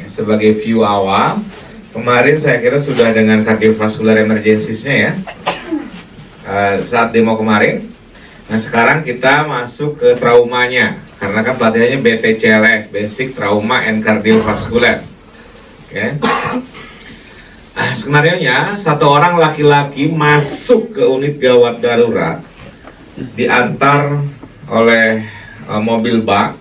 sebagai view awal. Kemarin saya kira sudah dengan cardiovascular emergencies-nya ya, saat demo kemarin. Nah sekarang kita masuk ke traumanya, karena kan pelatihannya BTCLS, Basic Trauma and Cardiovascular. Oke. Nah, skenario-nya, satu orang laki-laki masuk ke unit gawat darurat, diantar oleh mobil bak.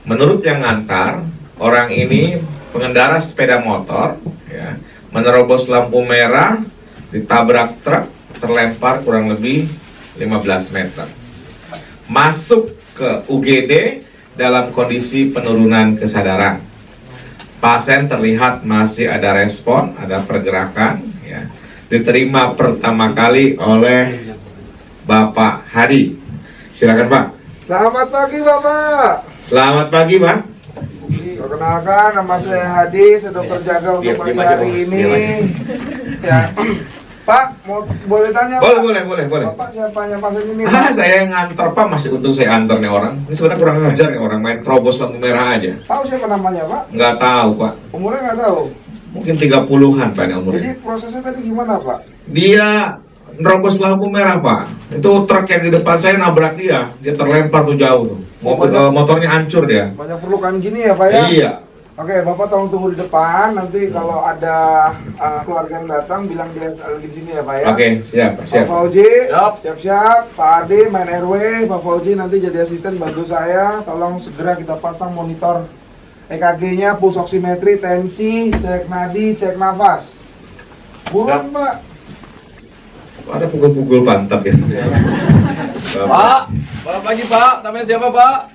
Menurut yang ngantar, orang ini pengendara sepeda motor, ya, menerobos lampu merah, ditabrak truk, terlempar kurang lebih 15 meter. Masuk ke UGD dalam kondisi penurunan kesadaran. Pasien terlihat masih ada respon, ada pergerakan, ya. Diterima pertama kali oleh Bapak Hadi. Silakan Pak. Selamat pagi Bapak. Selamat pagi Pak. Perkenalkan, nama saya Hadi, saya dokter jaga untuk pagi hari ini. Ya, Pak, boleh tanya? Boleh. Bapak siapanya pasien ini? Saya yang nganter Pak, masih untung saya antar nih orang. Ini sebenarnya kurang ajar nih orang, main terobos lampu merah aja. Tahu siapa namanya Pak? Nggak tahu Pak. Umurnya nggak tahu? Mungkin 30-an Pak umurnya. Jadi prosesnya tadi gimana Pak? Dia nerobos lampu merah Pak. Itu truk yang di depan saya nabrak dia. Dia terlempar tuh jauh tuh. Motornya hancur dia. Banyak perlukan gini ya Pak ya? Iya. Oke, Bapak tolong tunggu di depan. Nanti kalau ada keluarga yang datang, bilang dia lagi di sini ya Pak ya? Oke, siap. Pak Fauji, siap-siap. Pak Ardi, main RW. Pak Fauji nanti jadi asisten bantu saya. Tolong segera kita pasang monitor EKG-nya, pulse oximetri, tensi, cek nadi, cek nafas. Buruan Pak. Ada pukul-pukul pantat ya. Pak, selamat pagi Pak. Namanya siapa Pak?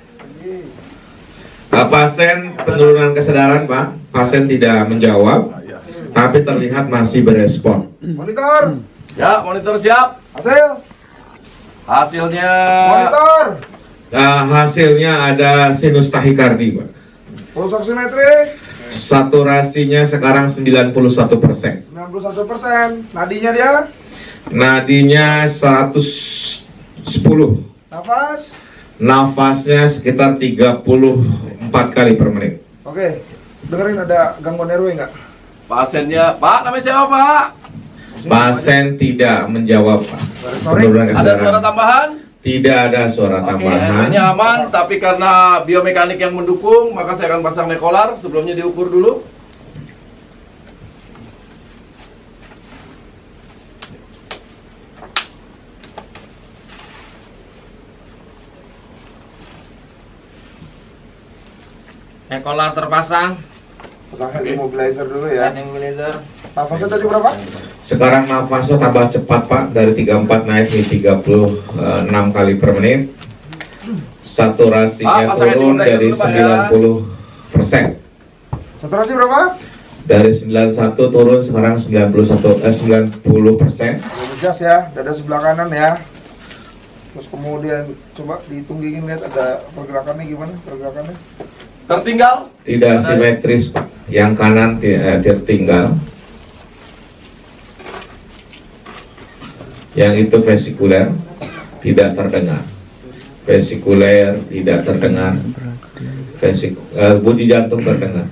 Pasien penurunan kesadaran Pak. Pasien tidak menjawab, tapi terlihat masih berespon. Monitor. Ya, monitor siap. Hasil. Hasilnya Monitor. Hasilnya ada sinus tahikardi Pak. Pulse oximetri. Saturasinya sekarang 91%. 91%. Nadinya dia. Nadinya 110. Nafas. Nafasnya sekitar 34 kali per menit. Oke. Dengerin ada gangguan RW nggak? pasiennya. Pak, namanya siapa Pak? Pasien tidak menjawab Pak. Sorry. Ada suara tambahan? Tidak ada suara Oke, tambahan. RW-nya aman, tapi karena biomekanik yang mendukung, maka saya akan pasang nekolar. Sebelumnya diukur dulu. Nekolar terpasang. Pasang hand immobilizer dulu ya. Hand immobilizer. Nafasnya tadi berapa? Sekarang nafasnya tambah cepat Pak, dari 34 naik di 36 kali per menit. Saturasinya turun dari 90%. Saturasi berapa? Dari 91 turun sekarang 90%. Jas ya, dada sebelah kanan ya. Terus kemudian coba dihitung-hitungin lihat ada pergerakannya gimana pergerakannya. Tertinggal? Tidak simetris Pak. Yang kanan tertinggal. Yang itu vesikuler tidak terdengar. Vesikuler tidak terdengar. Budi jantung terdengar.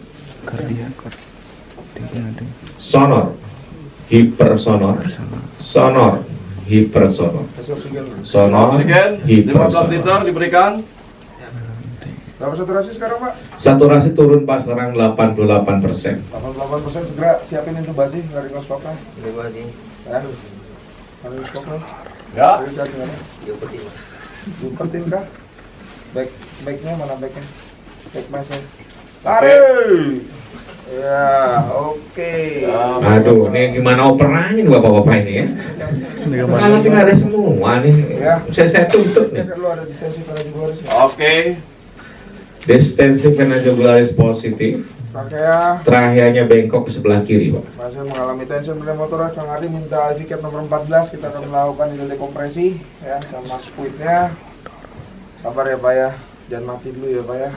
Sonor, hipersonor, sonor, hipersonor, Kasih oksigen. sonor, Oksigen 15 hipersonor. liter diberikan. Berapa saturasi sekarang Pak? Saturasi turun Pak sekarang 88%. 88% segera siapin intubasi laryngoscopnya. Ya. Laryngoscopnya. Ya. Diumpetin kah? Backnya mana backnya? Back masnya. Lari. Ya, oke. Aduh, ini gimana operannya nih bapak-bapak ini ya? Nanti nggak ada semua nih. Ya. Saya tutup nih. Cek dulu ada distensi venajugularis. Oke. Distensi venajugularis positif. Trachea. Tracheanya bengkok ke sebelah kiri, Pak. Pasien mengalami tension premotor. Kang Adi minta etiket nomor 14. Kita akan melakukan dekompresi ya sama squidnya. Sabar ya Pak ya. Jangan mati dulu ya Pak ya.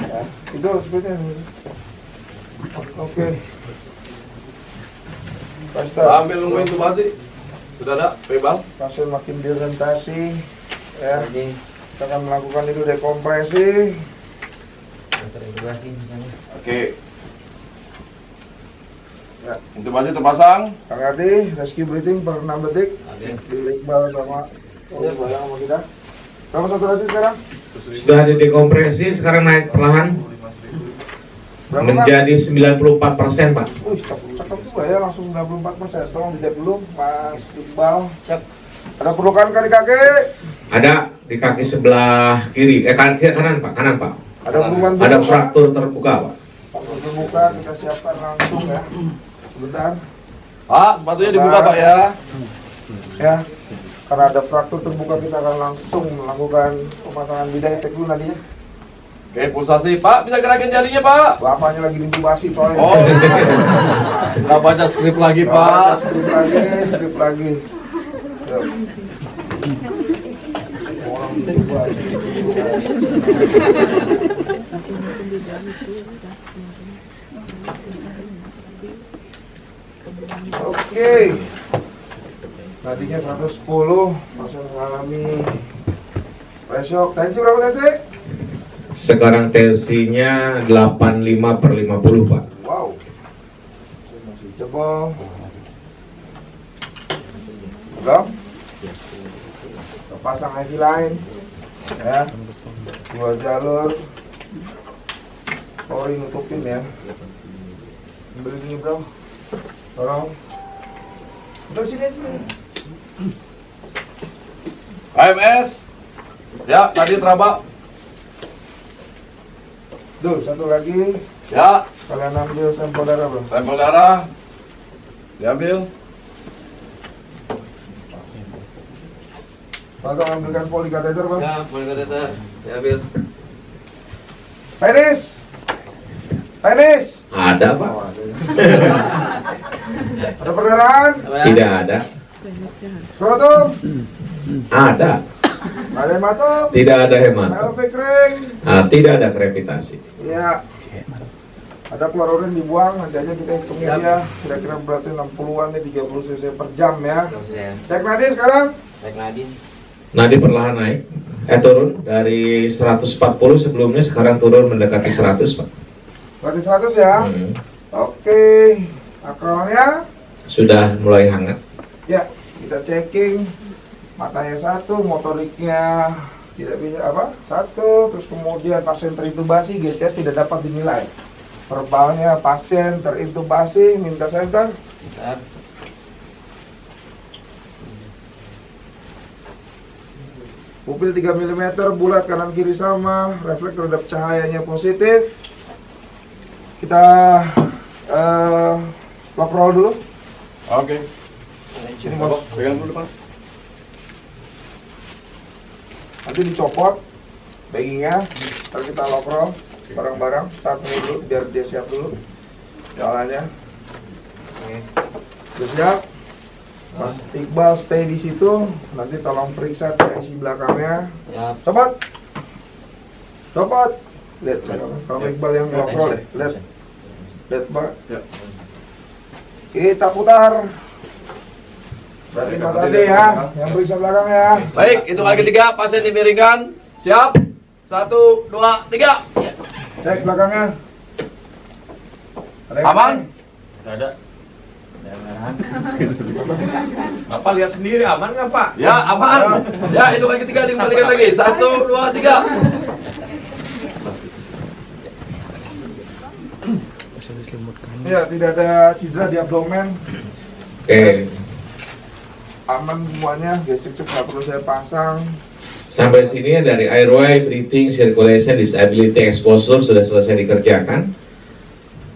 Ya. Itu squidnya. Oke. Pastor. Ambil nunggu intubasi. Sudah ada, pebal. Pasien makin diorientasi ya. Kita akan melakukan itu dekompresi. Oke. Ya. Intubasi terpasang. Kang Ardi, rescue breathing per 6 detik. Iqbal sama bareng sama kita. Berapa saturasi sekarang? Sudah didekompresi, sekarang naik perlahan Berapa, menjadi 94%, Pak. Cakep juga ya, langsung 94%. Tolong dicek dulu, Mas Iqbal. Siap. Ada perlukan kaki kaki? Ada di kaki sebelah kiri, kanan, Pak, kanan, Pak. Ada perlukan Ada fraktur terbuka, Pak. Fraktur terbuka, kita siapkan langsung ya. Sebentar. Pak, sepatunya dibuka Pak ya. Ya, karena ada fraktur terbuka kita akan langsung melakukan pemasangan bidang. Cek dulu Nadia. Oke, pulsasi Pak, bisa gerakin jarinya Pak. Bapaknya lagi intubasi coy. Oh, nggak baca skrip lagi Nggak baca Pak. skrip lagi. Yuk. Orang intubasi. Oke. Tadinya 110, pasien mengalami pressure. Tensi berapa tensi? Sekarang tensinya 85/50, Pak. Wow. Masih jebol. Belum? Kita pasang IV line. Ya. 2 jalur. Ori nutupin ya. Ambil ini bro. Tolong. Udah sini aja. AMS. Ya, tadi terabak. Duh, satu lagi. Ya, Kalian ambil sampel darah bro. sampel darah. Diambil. Tolong ambilkan poli kateter bro. Ya, boleh kateter. Diambil. Penis. Penis. Ada, Pak. Ada perdarahan. Tidak ada. Skrotum. Ada. Ada hematom. Tidak ada hemat. Pelvic ring. Tidak ada krepitasi. Iya. Ada keluar urin dibuang, nanti aja kita hitungnya dia. Kira-kira berarti 60-an nih, 30 cc per jam ya. Cek nadi sekarang. Baik Nadine. Nadi perlahan naik. Turun dari 140 sebelumnya, sekarang turun mendekati 100, Pak. Berarti 100 ya. Oke. Akalnya. Sudah mulai hangat. Ya, kita checking. Matanya 1, motoriknya tidak bisa apa? 1, terus kemudian pasien terintubasi, GCS tidak dapat dinilai. Verbalnya pasien terintubasi, minta center. Bentar. Pupil 3 mm, bulat kanan kiri sama, refleks terhadap cahayanya positif. Kita lock roll dulu. Oke. Ini mau Pegang dulu Pak. nanti dicopot baggingnya, ntar kita lock roll bareng-bareng, start dulu biar dia siap dulu jalannya. Sudah siap. Mas Iqbal stay di situ, nanti tolong periksa TNC belakangnya. Ya. Copot, copot. Lihat, kalau Iqbal yang lock roll deh, lihat, lihat banget. Ya. Kita putar. Berarti Mas Ade ya, yang periksa belakang ya. Baik, hitung lagi 3, pasien dimiringkan. Siap. 1, 2, 3. Cek belakangnya. Ada yang Aman? Enggak ada. Bapak lihat sendiri, aman nggak, Pak? Ya, aman. Ya, hitung lagi 3, dikembalikan lagi. 1, 2, 3. Ya, tidak ada cedera di abdomen. Oke. Aman semuanya, gastric check nggak perlu saya pasang. Sampai sini dari airway, breathing, circulation, disability, exposure sudah selesai dikerjakan.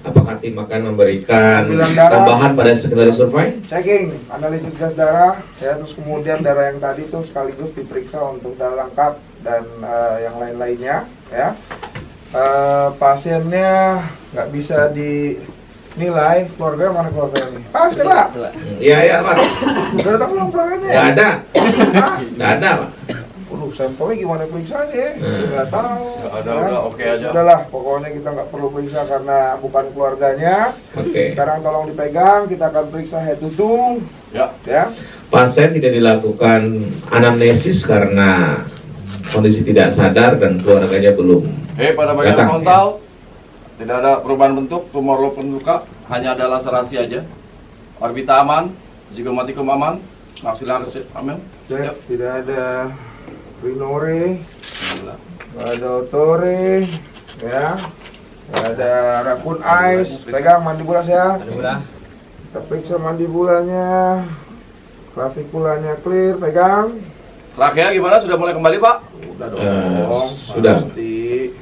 Apakah tim akan memberikan Ambilan darah. tambahan pada secondary survey? Checking, analisis gas darah, ya, terus kemudian darah yang tadi tuh sekaligus diperiksa untuk darah lengkap dan yang lain-lainnya, ya. Pasiennya nggak bisa dinilai, keluarga mana keluarganya? Ah, sudah Pak. Iya, iya, Pak. Sudah datang belum keluarganya? Nggak ada. Nggak ada, Pak. Waduh, sampelnya gimana periksanya? Nggak tahu. Nggak ada, Ya. udah oke aja. Sudahlah, pokoknya kita nggak perlu periksa karena bukan keluarganya. Oke. Sekarang tolong dipegang, kita akan periksa head to toe, Ya. ya. Pasien tidak dilakukan anamnesis karena kondisi tidak sadar dan keluarganya belum Pada bagian datang. frontal. Tidak ada perubahan bentuk, tumor maupun luka, hanya ada laserasi aja. Orbita aman, zigomatikum aman, maxillaris aman. Cek, Yuk. tidak ada rinore, Alhamdulillah. nggak ada otore, ya, nggak ada raccoon eyes. Pegang mandibula ya. Alhamdulillah. Kita periksa mandibulanya, klavikulanya clear, pegang. Trakea gimana? Sudah mulai kembali, Pak? Udah dong, sudah. pasti.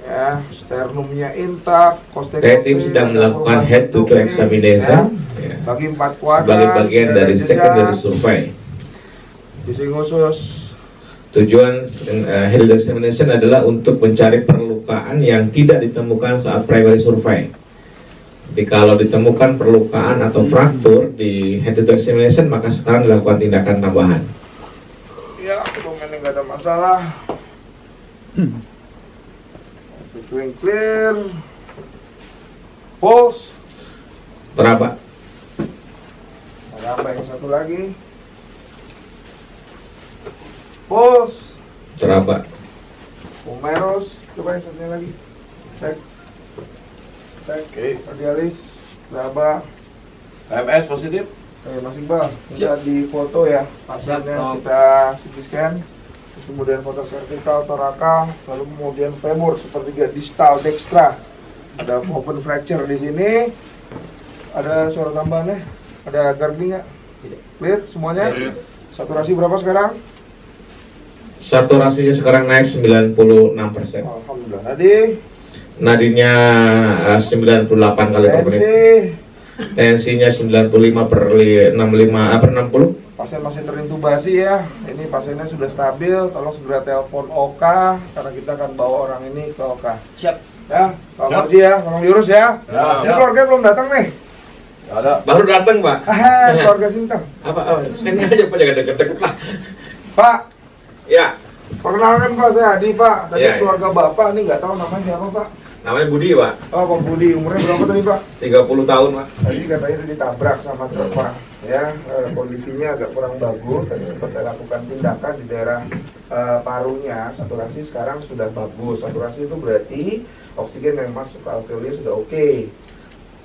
Ya, sternumnya intak, Saya tim sedang melakukan head to toe examination ya, bagi 4 kuadran sebagai bagian dari secondary survey. Bising khusus. Tujuan head to toe examination adalah untuk mencari perlukaan yang tidak ditemukan saat primary survey. Jadi kalau ditemukan perlukaan atau fraktur di head to toe examination, maka sekarang dilakukan tindakan tambahan. Ya, abdomennya nggak ada masalah. Between clear. Pulse. Teraba, Ada apa yang satu lagi? Pulse. teraba, Humerus. Coba yang satunya lagi. Cek. Cek. Oke. Radialis. Laba. MS positif? Masih bang. Bisa di foto ya. Pasiennya Siap. kita CT scan. Terus kemudian foto cervical, toraka, lalu kemudian femur sepertiga distal dextra. Ada open fracture di sini. Ada suara tambahannya? Ada garbing nggak? Clear semuanya? Clear. Saturasi berapa sekarang? saturasinya sekarang naik 96%. Alhamdulillah. Nadi, Nadinya 98 kali per menit. tensi. Tensinya 95 per 65 per 60. Pasien masih terintubasi ya. Ini pasiennya sudah stabil. Tolong segera telepon OK karena kita akan bawa orang ini ke OK. Siap. Ya, Pak Siap. Marji ya, tolong diurus ya. Ya, Ini siap. keluarga belum datang nih. Nggak ada. Baru datang, Pak. Keluarga Sintang. Apa? Sini aja Pak, jangan deket-deket, Pak. Pak, Ya, perkenalkan Pak, saya Adi Pak. Tadi Iya, iya. keluarga Bapak nih nggak tahu namanya siapa Pak. namanya Budi, Pak. Oh, Pak Budi, umurnya berapa tadi Pak? 30 tahun, Pak. Tadi katanya udah ditabrak sama truk Pak. Ya, kondisinya agak kurang bagus. Tadi sempat saya lakukan tindakan di daerah parunya. Saturasi sekarang sudah bagus. Saturasi itu berarti oksigen yang masuk ke alveolnya sudah oke.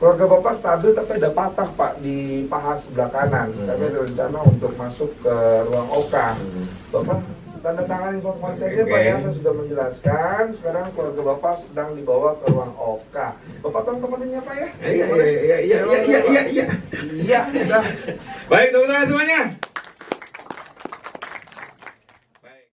Keluarga Bapak stabil tapi ada patah Pak di paha sebelah kanan. Kami ada rencana untuk masuk ke ruang OK. Bapak tanda tangan informan saja Pak ya, saya sudah menjelaskan. Sekarang keluarga Bapak sedang dibawa ke ruang OK. Bapak tolong temeninnya Pak ya. Iya. Iya, udah. Baik, teman-teman semuanya.